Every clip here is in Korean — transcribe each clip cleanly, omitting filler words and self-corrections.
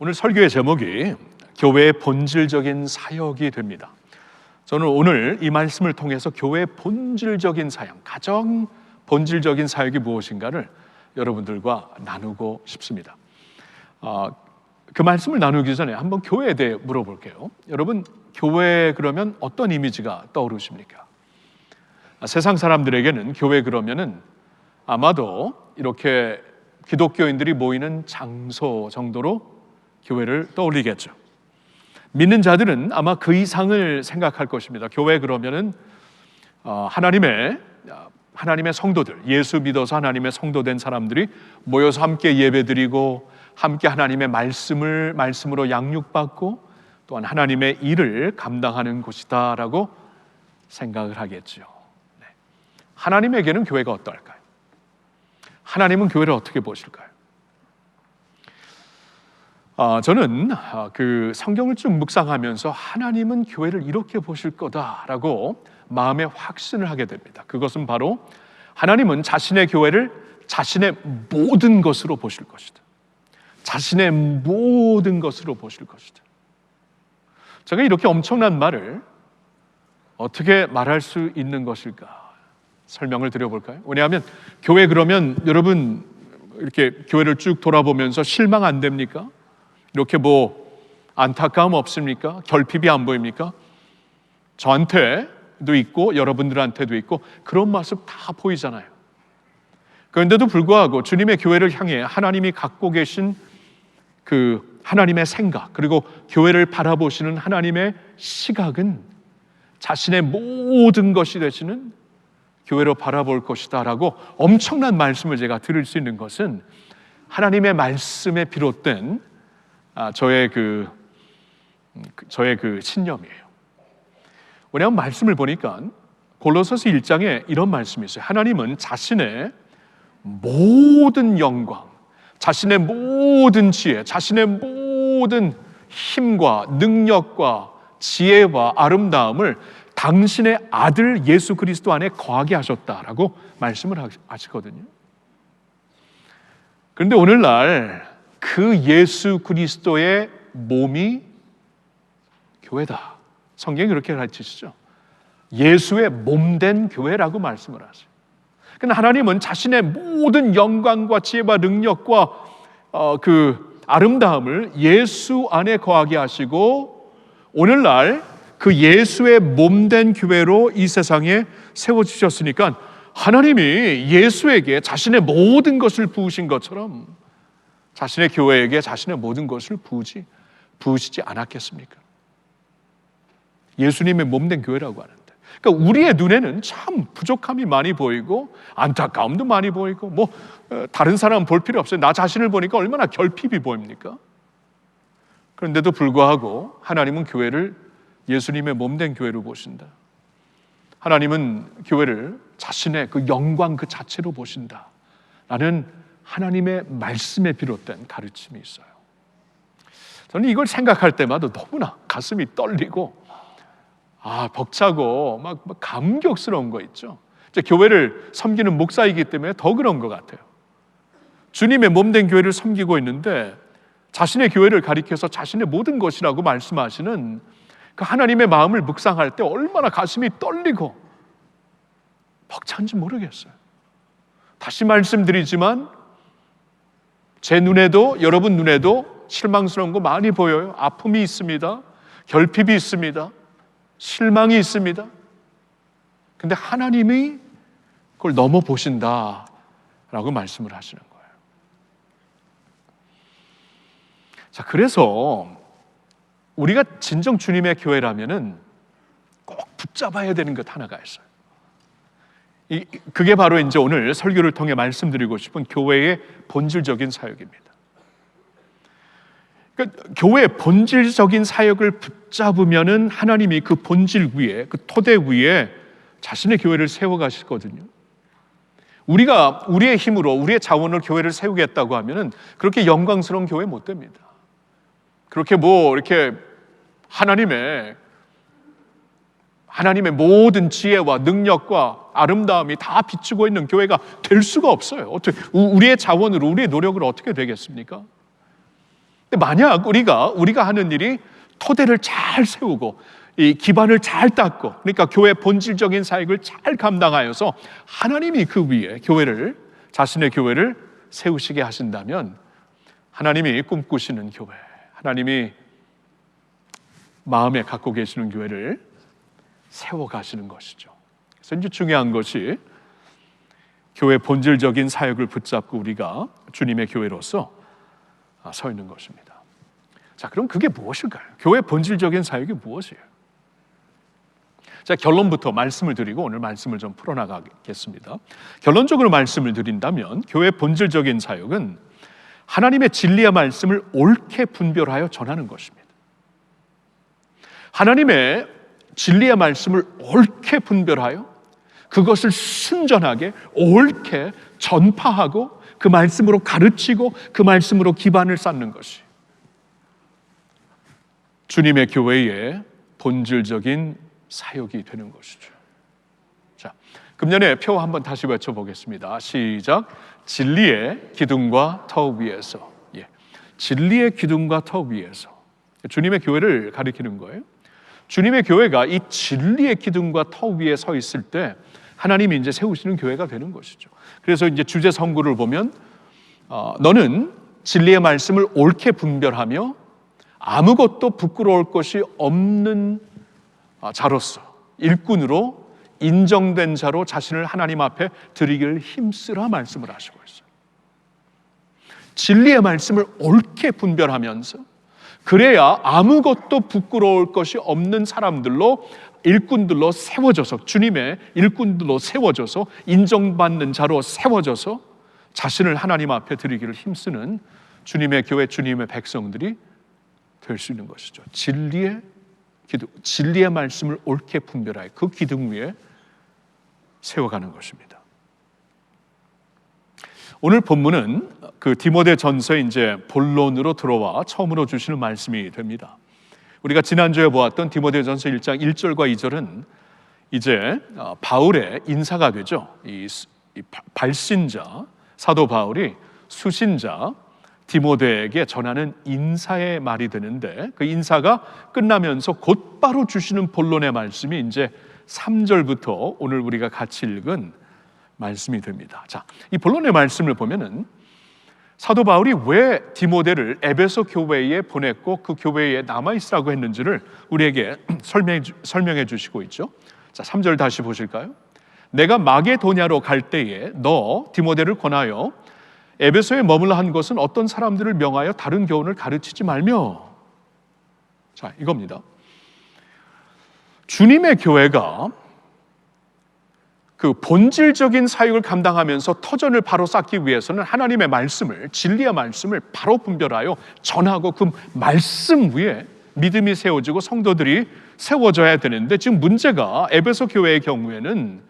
오늘 설교의 제목이 교회의 본질적인 사역이 됩니다. 저는 오늘 이 말씀을 통해서 교회의 본질적인 사역, 가장 본질적인 사역이 무엇인가를 여러분들과 나누고 싶습니다. 그 말씀을 나누기 전에 한번 교회에 대해 물어볼게요. 여러분, 교회 그러면 어떤 이미지가 떠오르십니까? 세상 사람들에게는 교회 그러면은 아마도 이렇게 기독교인들이 모이는 장소 정도로 교회를 떠올리겠죠. 믿는 자들은 아마 그 이상을 생각할 것입니다. 교회 그러면은 하나님의 성도들, 예수 믿어서 하나님의 성도된 사람들이 모여서 함께 예배드리고 함께 하나님의 말씀으로 양육받고 또한 하나님의 일을 감당하는 곳이다라고 생각을 하겠죠. 네. 하나님에게는 교회가 어떨까요? 하나님은 교회를 어떻게 보실까요? 저는 그 성경을 쭉 묵상하면서 하나님은 교회를 이렇게 보실 거다라고 마음에 확신을 하게 됩니다. 그것은 바로 하나님은 자신의 교회를 자신의 모든 것으로 보실 것이다. 자신의 모든 것으로 보실 것이다. 제가 이렇게 엄청난 말을 어떻게 말할 수 있는 것일까? 설명을 드려볼까요? 왜냐하면 교회 그러면 여러분 이렇게 교회를 쭉 돌아보면서 실망 안 됩니까? 이렇게 안타까움 없습니까? 결핍이 안 보입니까? 저한테도 있고 여러분들한테도 있고 그런 모습 다 보이잖아요. 그런데도 불구하고 주님의 교회를 향해 하나님이 갖고 계신 그 하나님의 생각, 그리고 교회를 바라보시는 하나님의 시각은 자신의 모든 것이 되시는 교회로 바라볼 것이다 라고 엄청난 말씀을 제가 들을 수 있는 것은 하나님의 말씀에 비롯된 저의 그 신념이에요. 왜냐하면 말씀을 보니까 골로새서 1장에 이런 말씀이 있어요. 하나님은 자신의 모든 영광, 자신의 모든 지혜, 자신의 모든 힘과 능력과 지혜와 아름다움을 당신의 아들 예수 그리스도 안에 거하게 하셨다라고 말씀을 하시거든요. 그런데 오늘날 그 예수 그리스도의 몸이 교회다. 성경이 그렇게 가르치시죠. 예수의 몸된 교회라고 말씀을 하세요. 그러나 하나님은 자신의 모든 영광과 지혜와 능력과 그 아름다움을 예수 안에 거하게 하시고 오늘날 그 예수의 몸된 교회로 이 세상에 세워주셨으니까 하나님이 예수에게 자신의 모든 것을 부으신 것처럼 자신의 교회에게 자신의 모든 것을 부으시지 않았겠습니까? 예수님의 몸된 교회라고 하는데, 그러니까 우리의 눈에는 참 부족함이 많이 보이고 안타까움도 많이 보이고 다른 사람 볼 필요 없어요. 나 자신을 보니까 얼마나 결핍이 보입니까? 그런데도 불구하고 하나님은 교회를 예수님의 몸된 교회로 보신다. 하나님은 교회를 자신의 그 영광 그 자체로 보신다. 라는 하나님의 말씀에 비롯된 가르침이 있어요. 저는 이걸 생각할 때마다 너무나 가슴이 떨리고 벅차고 막 감격스러운 거 있죠. 교회를 섬기는 목사이기 때문에 더 그런 것 같아요. 주님의 몸된 교회를 섬기고 있는데 자신의 교회를 가리켜서 자신의 모든 것이라고 말씀하시는 그 하나님의 마음을 묵상할 때 얼마나 가슴이 떨리고 벅찬지 모르겠어요. 다시 말씀드리지만 제 눈에도 여러분 눈에도 실망스러운 거 많이 보여요. 아픔이 있습니다. 결핍이 있습니다. 실망이 있습니다. 근데 하나님이 그걸 넘어 보신다라고 말씀을 하시는 거예요. 자, 그래서 우리가 진정 주님의 교회라면은 꼭 붙잡아야 되는 것 하나가 있어요. 그게 바로 이제 오늘 설교를 통해 말씀드리고 싶은 교회의 본질적인 사역입니다. 그러니까 교회의 본질적인 사역을 붙잡으면은 하나님이 그 본질 위에, 그 토대 위에 자신의 교회를 세워가시거든요. 우리가 우리의 힘으로 우리의 자원을 교회를 세우겠다고 하면은 그렇게 영광스러운 교회 못 됩니다. 그렇게 이렇게 하나님의 모든 지혜와 능력과 아름다움이 다 비추고 있는 교회가 될 수가 없어요. 어떻게 우리의 자원으로 우리의 노력으로 어떻게 되겠습니까? 근데 만약 우리가 하는 일이 토대를 잘 세우고 이 기반을 잘 닦고, 그러니까 교회 본질적인 사역을 잘 감당하여서 하나님이 그 위에 자신의 교회를 세우시게 하신다면, 하나님이 꿈꾸시는 교회, 하나님이 마음에 갖고 계시는 교회를 세워가시는 것이죠. 그래서 이제 중요한 것이 교회 본질적인 사역을 붙잡고 우리가 주님의 교회로서 서 있는 것입니다. 자, 그럼 그게 무엇일까요? 교회 본질적인 사역이 무엇이에요? 자, 결론부터 말씀을 드리고 오늘 말씀을 좀 풀어나가겠습니다. 결론적으로 말씀을 드린다면, 교회 본질적인 사역은 하나님의 진리의 말씀을 옳게 분별하여 전하는 것입니다. 하나님의 진리의 말씀을 옳게 분별하여 그것을 순전하게 옳게 전파하고 그 말씀으로 가르치고 그 말씀으로 기반을 쌓는 것이 주님의 교회의 본질적인 사역이 되는 것이죠. 자, 금년의 표 한번 다시 외쳐보겠습니다. 시작. 진리의 기둥과 터 위에서. 진리의 기둥과 터 위에서. 주님의 교회를 가리키는 거예요. 주님의 교회가 이 진리의 기둥과 터 위에 서 있을 때 하나님이 이제 세우시는 교회가 되는 것이죠. 그래서 이제 주제 선구를 보면 너는 진리의 말씀을 옳게 분별하며 아무것도 부끄러울 것이 없는 자로서, 일꾼으로 인정된 자로 자신을 하나님 앞에 드리기를 힘쓰라 말씀을 하시고 있어요. 진리의 말씀을 옳게 분별하면서 그래야 아무것도 부끄러울 것이 없는 사람들로, 일꾼들로 세워져서, 주님의 일꾼들로 세워져서, 인정받는 자로 세워져서 자신을 하나님 앞에 드리기를 힘쓰는 주님의 교회, 주님의 백성들이 될 수 있는 것이죠. 진리의 기둥, 진리의 말씀을 옳게 분별하여 그 기둥 위에 세워가는 것입니다. 오늘 본문은 그 디모데전서 이제 본론으로 들어와 처음으로 주시는 말씀이 됩니다. 우리가 지난주에 보았던 디모데전서 1장 1절과 2절은 이제 바울의 인사가 되죠. 이 발신자 사도 바울이 수신자 디모데에게 전하는 인사의 말이 되는데, 그 인사가 끝나면서 곧바로 주시는 본론의 말씀이 이제 3절부터 오늘 우리가 같이 읽은 말씀이 됩니다. 자, 이 본론의 말씀을 보면은 사도 바울이 왜 디모데를 에베소 교회에 보냈고 그 교회에 남아있으라고 했는지를 우리에게 설명해 주시고 있죠. 자, 3절 다시 보실까요? 내가 마게도냐로 갈 때에 너 디모데를 권하여 에베소에 머물러 한 것은 어떤 사람들을 명하여 다른 교훈을 가르치지 말며. 자, 이겁니다. 주님의 교회가 그 본질적인 사역을 감당하면서 터전을 바로 쌓기 위해서는 하나님의 말씀을, 진리의 말씀을 바로 분별하여 전하고 그 말씀 위에 믿음이 세워지고 성도들이 세워져야 되는데, 지금 문제가 에베소 교회의 경우에는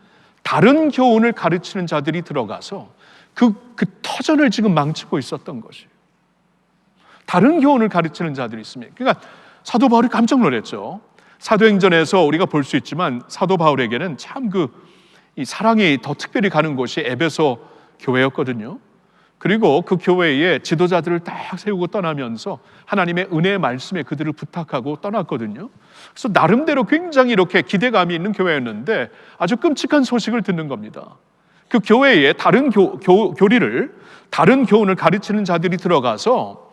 다른 교훈을 가르치는 자들이 들어가서 그 터전을 지금 망치고 있었던 것이에요. 다른 교훈을 가르치는 자들이 있습니다. 그러니까 사도 바울이 깜짝 놀랐죠. 사도행전에서 우리가 볼 수 있지만 사도 바울에게는 참 이 사랑이 더 특별히 가는 곳이 에베소 교회였거든요. 그리고 그 교회에 지도자들을 딱 세우고 떠나면서 하나님의 은혜의 말씀에 그들을 부탁하고 떠났거든요. 그래서 나름대로 굉장히 이렇게 기대감이 있는 교회였는데 아주 끔찍한 소식을 듣는 겁니다. 그 교회에 다른 교리를, 다른 교훈을 가르치는 자들이 들어가서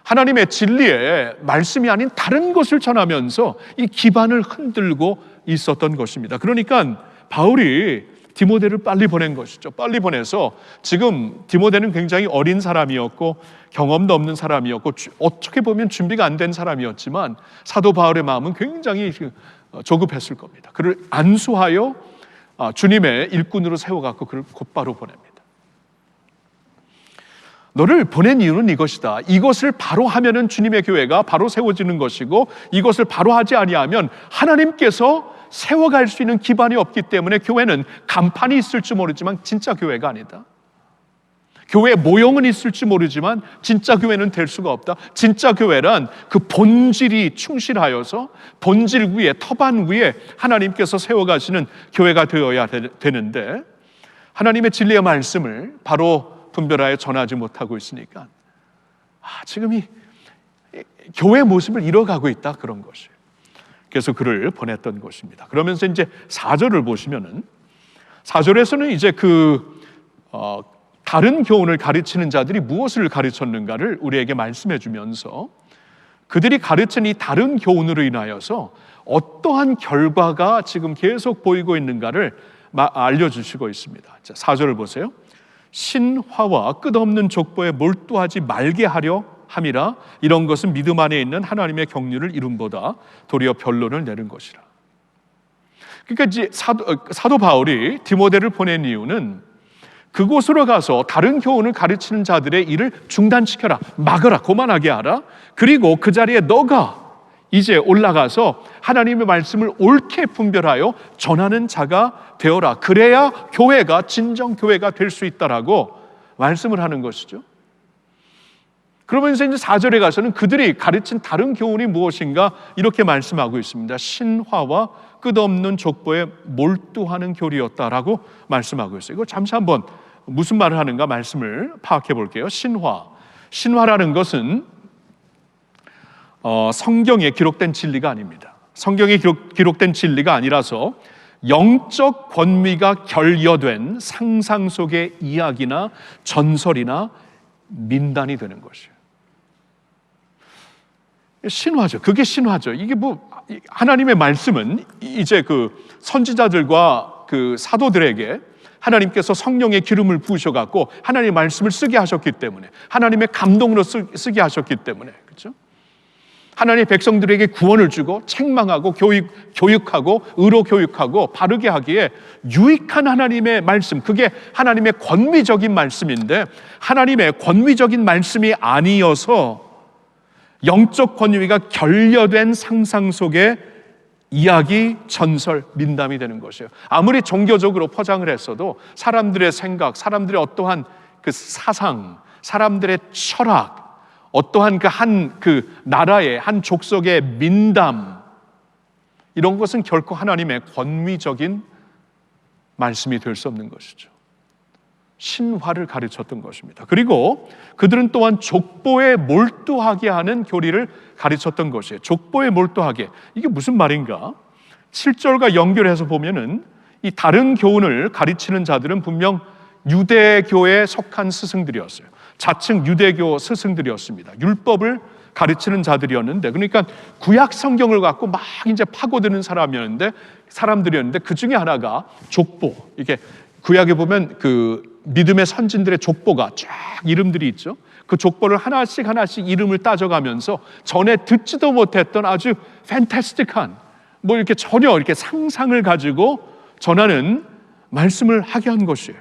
하나님의 진리의 말씀이 아닌 다른 것을 전하면서 이 기반을 흔들고 있었던 것입니다. 그러니까 바울이 디모데를 빨리 보낸 것이죠. 빨리 보내서, 지금 디모데는 굉장히 어린 사람이었고 경험도 없는 사람이었고 어떻게 보면 준비가 안 된 사람이었지만 사도 바울의 마음은 굉장히 조급했을 겁니다. 그를 안수하여 주님의 일꾼으로 세워갖고 그를 곧바로 보냅니다. 너를 보낸 이유는 이것이다. 이것을 바로 하면은 주님의 교회가 바로 세워지는 것이고, 이것을 바로 하지 아니하면 하나님께서 세워갈 수 있는 기반이 없기 때문에 교회는 간판이 있을지 모르지만 진짜 교회가 아니다. 교회 모형은 있을지 모르지만 진짜 교회는 될 수가 없다. 진짜 교회란 그 본질이 충실하여서 본질 위에, 터반 위에 하나님께서 세워가시는 교회가 되어야 되는데, 하나님의 진리의 말씀을 바로 분별하여 전하지 못하고 있으니까 지금 교회 모습을 잃어가고 있다, 그런 것이에요. 그래서 글을 보냈던 것입니다. 그러면서 이제 4절을 보시면은 4절에서는 이제 다른 교훈을 가르치는 자들이 무엇을 가르쳤는가를 우리에게 말씀해 주면서 그들이 가르친 이 다른 교훈으로 인하여서 어떠한 결과가 지금 계속 보이고 있는가를 알려주시고 있습니다. 자, 4절을 보세요. 신화와 끝없는 족보에 몰두하지 말게 하려 함이라. 이런 것은 믿음 안에 있는 하나님의 경륜을 이룬보다 도리어 변론을 내는 것이라. 그러니까 이제 사도 바울이 디모데를 보낸 이유는 그곳으로 가서 다른 교훈을 가르치는 자들의 일을 중단시켜라, 막으라, 고만하게 하라. 그리고 그 자리에 너가 이제 올라가서 하나님의 말씀을 옳게 분별하여 전하는 자가 되어라. 그래야 교회가 진정 교회가 될 수 있다라고 말씀을 하는 것이죠. 그러면서 이제 4절에 가서는 그들이 가르친 다른 교훈이 무엇인가 이렇게 말씀하고 있습니다. 신화와 끝없는 족보에 몰두하는 교리였다라고 말씀하고 있어요. 이거 잠시 한번 무슨 말을 하는가 말씀을 파악해 볼게요. 신화라는 것은 성경에 기록된 진리가 아닙니다. 성경에 기록된 진리가 아니라서 영적 권위가 결여된 상상 속의 이야기나 전설이나 민단이 되는 것이에요. 신화죠. 그게 신화죠. 이게 하나님의 말씀은 이제 선지자들과 사도들에게 하나님께서 성령의 기름을 부으셔갖고 하나님의 말씀을 쓰게 하셨기 때문에, 하나님의 감동으로 쓰게 하셨기 때문에, 그렇죠? 하나님의 백성들에게 구원을 주고 책망하고 교육하고 의로 교육하고 바르게 하기에 유익한 하나님의 말씀, 그게 하나님의 권위적인 말씀인데, 하나님의 권위적인 말씀이 아니어서 영적 권위가 결여된 상상 속의 이야기, 전설, 민담이 되는 것이에요. 아무리 종교적으로 포장을 했어도 사람들의 생각, 사람들의 어떠한 사상, 사람들의 철학, 어떠한 한 나라의 한 족속의 민담, 이런 것은 결코 하나님의 권위적인 말씀이 될 수 없는 것이죠. 신화를 가르쳤던 것입니다. 그리고 그들은 또한 족보에 몰두하게 하는 교리를 가르쳤던 것이에요. 족보에 몰두하게, 이게 무슨 말인가? 7절과 연결해서 보면은 이 다른 교훈을 가르치는 자들은 분명 유대교에 속한 스승들이었어요. 자칭 유대교 스승들이었습니다. 율법을 가르치는 자들이었는데, 그러니까 구약 성경을 갖고 막 이제 파고드는 사람들이었는데 그 중에 하나가 족보. 이게 구약에 보면 믿음의 선진들의 족보가 쫙 이름들이 있죠. 그 족보를 하나씩 이름을 따져가면서 전에 듣지도 못했던 아주 판타스틱한 이렇게 전혀 이렇게 상상을 가지고 전하는 말씀을 하게 한 것이에요.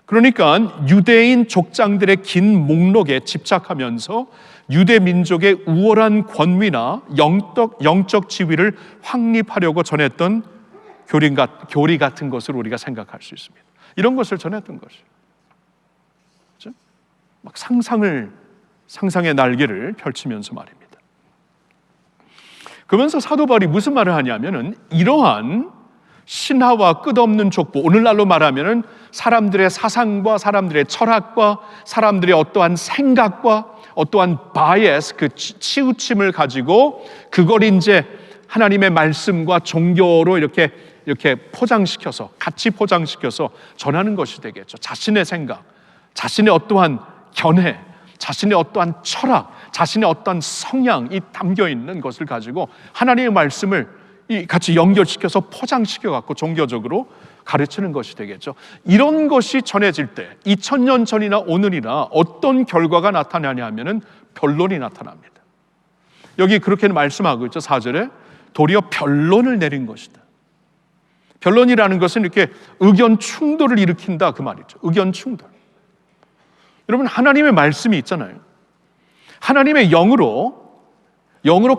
그러니까 유대인 족장들의 긴 목록에 집착하면서 유대 민족의 우월한 권위나 영적 지위를 확립하려고 전했던 교리 같은 것을 우리가 생각할 수 있습니다. 이런 것을 전했던 것이에요. 그렇죠? 막 상상의 날개를 펼치면서 말입니다. 그러면서 사도 바울이 무슨 말을 하냐면은 이러한 신화와 끝없는 족보, 오늘날로 말하면은 사람들의 사상과 사람들의 철학과 사람들의 어떠한 생각과 어떠한 바이어스, 치우침을 가지고 그걸 이제 하나님의 말씀과 종교로 이렇게 포장시켜서, 같이 포장시켜서 전하는 것이 되겠죠. 자신의 생각, 자신의 어떠한 견해, 자신의 어떠한 철학, 자신의 어떠한 성향이 담겨 있는 것을 가지고 하나님의 말씀을 같이 연결시켜서 포장시켜갖고 종교적으로 가르치는 것이 되겠죠. 이런 것이 전해질 때 2000년 전이나 오늘이나 어떤 결과가 나타나냐 하면은 변론이 나타납니다. 여기 그렇게 말씀하고 있죠. 4절에 도리어 변론을 내린 것이다. 변론이라는 것은 이렇게 의견 충돌을 일으킨다, 그 말이죠. 의견 충돌. 여러분, 하나님의 말씀이 있잖아요. 하나님의 영으로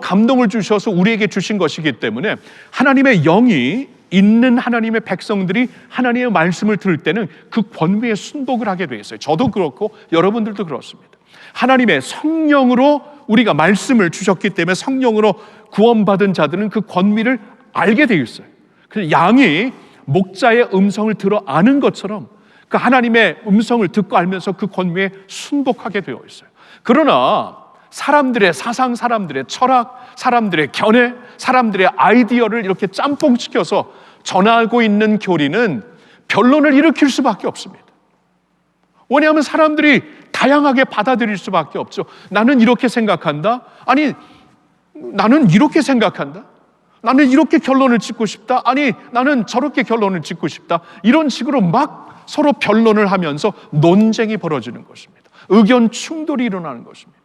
감동을 주셔서 우리에게 주신 것이기 때문에 하나님의 영이 있는 하나님의 백성들이 하나님의 말씀을 들을 때는 그 권위에 순복을 하게 되어 있어요. 저도 그렇고 여러분들도 그렇습니다. 하나님의 성령으로 우리가 말씀을 주셨기 때문에 성령으로 구원받은 자들은 그 권위를 알게 되어 있어요. 그래서 양이 목자의 음성을 들어 아는 것처럼 그 하나님의 음성을 듣고 알면서 그 권위에 순복하게 되어 있어요. 그러나 사람들의 사상, 사람들의 철학, 사람들의 견해, 사람들의 아이디어를 이렇게 짬뽕시켜서 전하고 있는 교리는 변론을 일으킬 수밖에 없습니다. 왜냐하면 사람들이 다양하게 받아들일 수밖에 없죠. 나는 이렇게 생각한다. 아니, 나는 이렇게 생각한다. 나는 이렇게 결론을 짓고 싶다. 아니, 나는 저렇게 결론을 짓고 싶다. 이런 식으로 막 서로 변론을 하면서 논쟁이 벌어지는 것입니다. 의견 충돌이 일어나는 것입니다.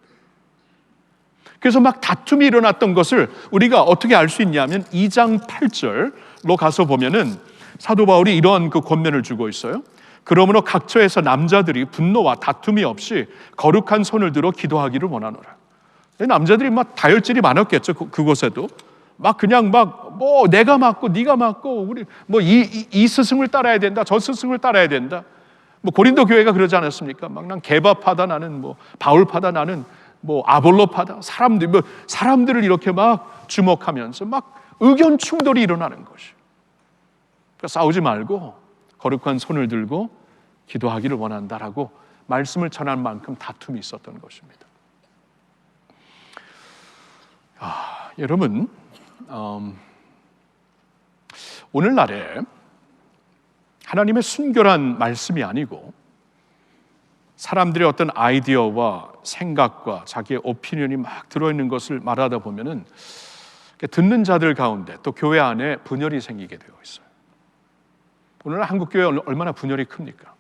그래서 막 다툼이 일어났던 것을 우리가 어떻게 알 수 있냐면 2장 8절로 가서 보면은 사도 바울이 이러한 그 권면을 주고 있어요. 그러므로 각처에서 남자들이 분노와 다툼이 없이 거룩한 손을 들어 기도하기를 원하노라. 남자들이 막 다혈질이 많았겠죠. 그곳에도 막 그냥 막 뭐 내가 맞고 네가 맞고 우리 뭐 이 스승을 따라야 된다, 저 스승을 따라야 된다. 뭐 고린도 교회가 그러지 않았습니까? 막 난 게바파다, 나는 뭐 바울파다, 나는 뭐 아볼로파다. 사람들을 이렇게 막 주목하면서 막 의견 충돌이 일어나는 것이. 그러니까 싸우지 말고 거룩한 손을 들고 기도하기를 원한다라고 말씀을 전한 만큼 다툼이 있었던 것입니다. 여러분, 오늘날에 하나님의 순결한 말씀이 아니고 사람들의 어떤 아이디어와 생각과 자기의 오피니언이 막 들어있는 것을 말하다 보면은 듣는 자들 가운데 또 교회 안에 분열이 생기게 되어 있어요. 오늘 한국 교회 얼마나 분열이 큽니까?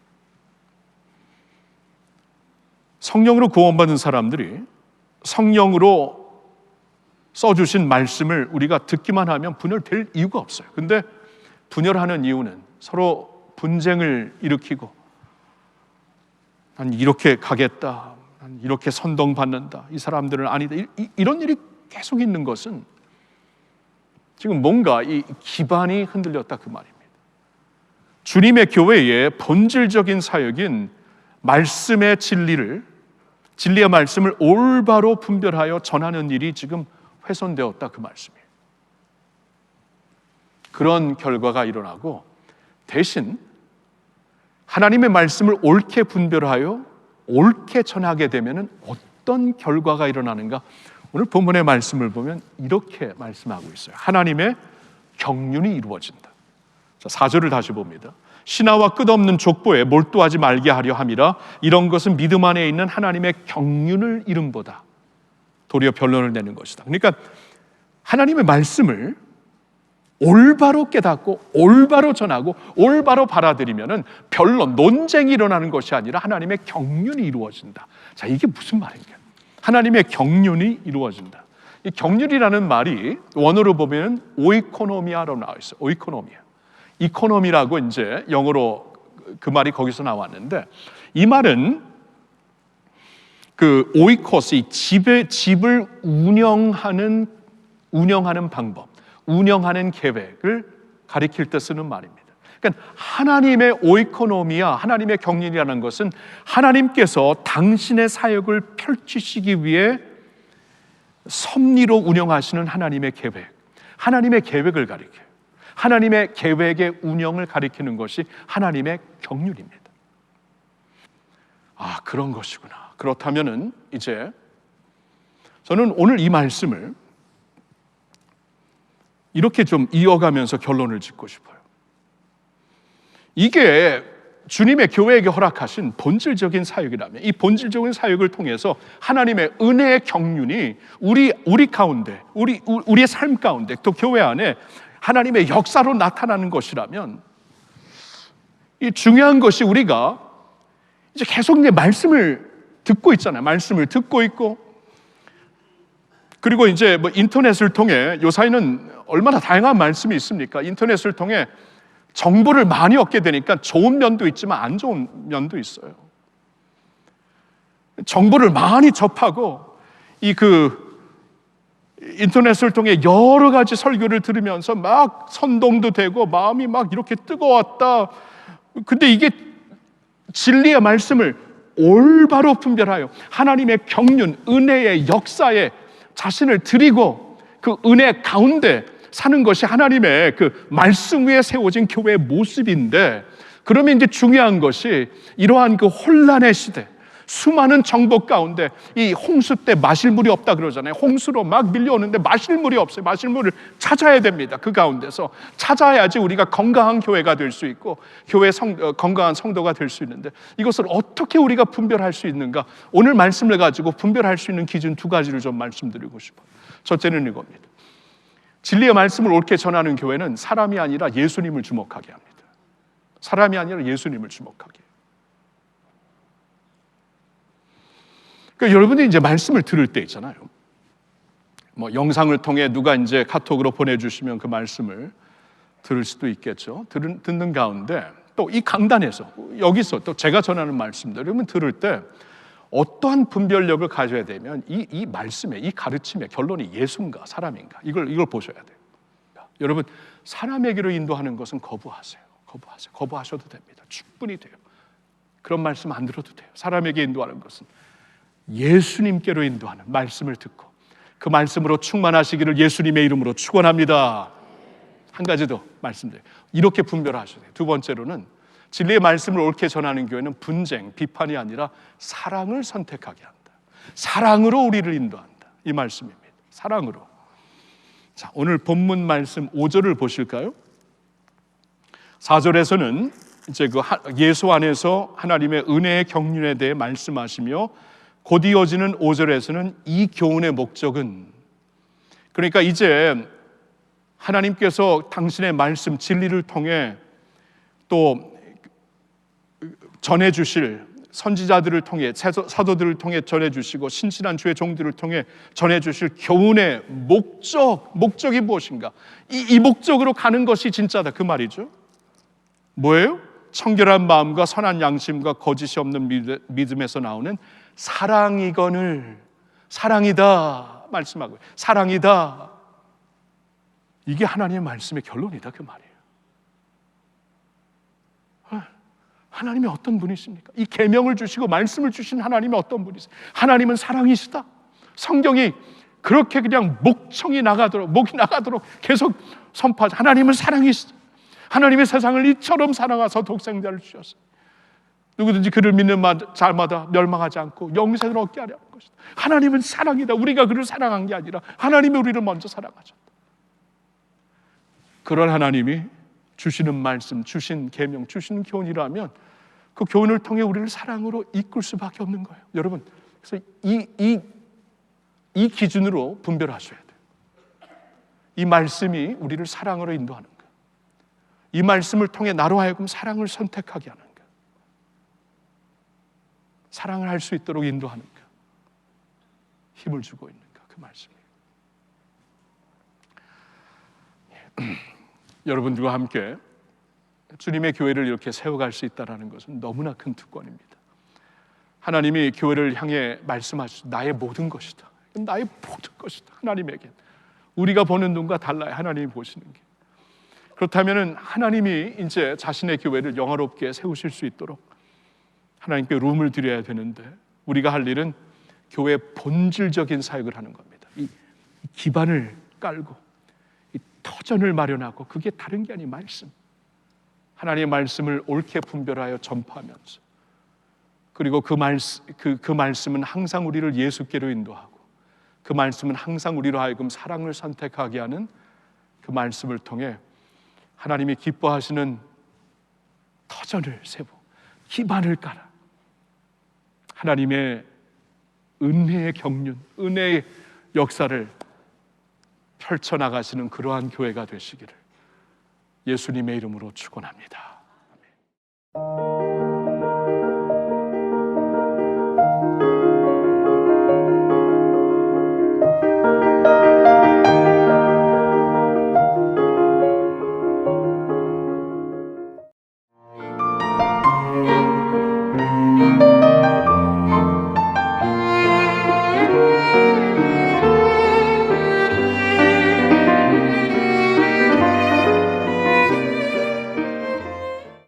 성령으로 구원받은 사람들이 성령으로 써주신 말씀을 우리가 듣기만 하면 분열될 이유가 없어요. 근데 분열하는 이유는 서로 분쟁을 일으키고 난 이렇게 가겠다, 난 이렇게 선동받는다, 이 사람들은 아니다, 이런 일이 계속 있는 것은 지금 뭔가 이 기반이 흔들렸다 그 말입니다. 주님의 교회의 본질적인 사역인 말씀의 진리의 말씀을 올바로 분별하여 전하는 일이 지금 훼손되었다 그 말씀이에요. 그런 결과가 일어나고 대신 하나님의 말씀을 옳게 분별하여 옳게 전하게 되면 어떤 결과가 일어나는가? 오늘 본문의 말씀을 보면 이렇게 말씀하고 있어요. 하나님의 경륜이 이루어진다. 자, 4절을 다시 봅니다. 신하와 끝없는 족보에 몰두하지 말게 하려 함이라. 이런 것은 믿음 안에 있는 하나님의 경륜을 이름보다 도리어 변론을 내는 것이다. 그러니까 하나님의 말씀을 올바로 깨닫고 올바로 전하고 올바로 받아들이면은 변론, 논쟁이 일어나는 것이 아니라 하나님의 경륜이 이루어진다. 자, 이게 무슨 말인가? 하나님의 경륜이 이루어진다. 이 경륜이라는 말이 원어로 보면 오이코노미아로 나와 있어요. 오이코노미아. 이코노미라고 이제 영어로 그 말이 거기서 나왔는데, 이 말은 그 오이코스, 이 집을 운영하는 방법, 운영하는 계획을 가리킬 때 쓰는 말입니다. 그러니까 하나님의 오이코노미아, 하나님의 경륜이라는 것은 하나님께서 당신의 사역을 펼치시기 위해 섭리로 운영하시는 하나님의 계획, 하나님의 계획을 가리켜요. 하나님의 계획의 운영을 가리키는 것이 하나님의 경륜입니다. 아, 그런 것이구나. 그렇다면은 이제 저는 오늘 이 말씀을 이렇게 좀 이어가면서 결론을 짓고 싶어요. 이게 주님의 교회에게 허락하신 본질적인 사역이라면, 이 본질적인 사역을 통해서 하나님의 은혜의 경륜이 우리 가운데, 우리의 삶 가운데, 또 교회 안에 하나님의 역사로 나타나는 것이라면, 이 중요한 것이 우리가 이제 계속 이제 말씀을 듣고 있잖아요. 말씀을 듣고 있고, 그리고 이제 뭐 인터넷을 통해, 요사이는 얼마나 다양한 말씀이 있습니까? 인터넷을 통해 정보를 많이 얻게 되니까 좋은 면도 있지만 안 좋은 면도 있어요. 정보를 많이 접하고 인터넷을 통해 여러 가지 설교를 들으면서 막 선동도 되고 마음이 막 이렇게 뜨거웠다. 근데 이게 진리의 말씀을 올바로 분별하여 하나님의 경륜, 은혜의 역사에 자신을 드리고 그 은혜 가운데 사는 것이 하나님의 그 말씀 위에 세워진 교회의 모습인데, 그러면 이제 중요한 것이 이러한 그 혼란의 시대, 수많은 정복 가운데 이 홍수 때 마실 물이 없다 그러잖아요. 홍수로 막 밀려오는데 마실 물이 없어요. 마실 물을 찾아야 됩니다. 그 가운데서 찾아야지 우리가 건강한 교회가 될 수 있고 건강한 성도가 될 수 있는데, 이것을 어떻게 우리가 분별할 수 있는가? 오늘 말씀을 가지고 분별할 수 있는 기준 두 가지를 좀 말씀드리고 싶어요. 첫째는 이겁니다. 진리의 말씀을 옳게 전하는 교회는 사람이 아니라 예수님을 주목하게 합니다. 사람이 아니라 예수님을 주목하게. 그러니까 여러분들이 이제 말씀을 들을 때 있잖아요. 뭐 영상을 통해 누가 이제 카톡으로 보내주시면 그 말씀을 들을 수도 있겠죠. 듣는 가운데 또 이 강단에서, 여기서 또 제가 전하는 말씀들 여러분 들을 때 어떠한 분별력을 가져야 되면 이 말씀의, 이 가르침의 결론이 예수인가 사람인가, 이걸 보셔야 돼요. 여러분, 사람에게로 인도하는 것은 거부하세요. 거부하셔도 됩니다. 충분히 돼요. 그런 말씀 안 들어도 돼요. 사람에게 인도하는 것은 예수님께로 인도하는 말씀을 듣고 그 말씀으로 충만하시기를 예수님의 이름으로 축원합니다. 한 가지 더 말씀드려요. 이렇게 분별하셔야 돼요. 두 번째로는 진리의 말씀을 옳게 전하는 교회는 분쟁, 비판이 아니라 사랑을 선택하게 한다. 사랑으로 우리를 인도한다. 이 말씀입니다. 사랑으로. 자, 오늘 본문 말씀 5절을 보실까요? 4절에서는 이제 그 예수 안에서 하나님의 은혜의 경륜에 대해 말씀하시며, 곧 이어지는 5절에서는 이 교훈의 목적은, 그러니까 이제 하나님께서 당신의 말씀 진리를 통해 또 전해주실 선지자들을 통해, 사도들을 통해 전해주시고 신실한 주의 종들을 통해 전해주실 교훈의 목적이 무엇인가? 이 목적으로 가는 것이 진짜다, 그 말이죠. 뭐예요? 청결한 마음과 선한 양심과 거짓이 없는 믿음에서 나오는 사랑이거늘, 사랑이다 말씀하고요. 사랑이다. 이게 하나님의 말씀의 결론이다, 그 말이에요. 하나님이 어떤 분이십니까? 이 계명을 주시고 말씀을 주신 하나님이 어떤 분이세요? 하나님은 사랑이시다. 성경이 그렇게 그냥 목이 나가도록 계속 선포하죠. 하나님은 사랑이시다. 하나님의 세상을 이처럼 사랑하사 독생자를 주셨어요. 누구든지 그를 믿는 자마다 멸망하지 않고 영생을 얻게 하려 하는 것이다. 하나님은 사랑이다. 우리가 그를 사랑한 게 아니라 하나님이 우리를 먼저 사랑하셨다. 그런 하나님이 주시는 말씀, 주신 계명, 주신 교훈이라면 그 교훈을 통해 우리를 사랑으로 이끌 수밖에 없는 거예요. 여러분, 그래서 이 기준으로 분별하셔야 돼요. 이 말씀이 우리를 사랑으로 인도하는 거예요. 이 말씀을 통해 나로 하여금 사랑을 선택하게 하는 거예요. 사랑을 할 수 있도록 인도하는 거예요. 힘을 주고 있는 거예요. 그 말씀이에요. 여러분들과 함께 주님의 교회를 이렇게 세워갈 수 있다는 것은 너무나 큰 특권입니다. 하나님이 교회를 향해 말씀하시죠. 나의 모든 것이다. 나의 모든 것이다. 하나님에게 우리가 보는 눈과 달라요. 하나님이 보시는 게. 그렇다면 하나님이 이제 자신의 교회를 영화롭게 세우실 수 있도록 하나님께 룸을 드려야 되는데, 우리가 할 일은 교회의 본질적인 사역을 하는 겁니다. 이 기반을 깔고 이 터전을 마련하고, 그게 다른 게 아닌 말씀, 하나님의 말씀을 옳게 분별하여 전파하면서, 그리고 그 말씀은 항상 우리를 예수께로 인도하고, 그 말씀은 항상 우리로 하여금 사랑을 선택하게 하는 그 말씀을 통해 하나님이 기뻐하시는 터전을 세고 기반을 깔아 하나님의 은혜의 경륜, 은혜의 역사를 펼쳐나가시는 그러한 교회가 되시기를 예수님의 이름으로 축원합니다. 아멘.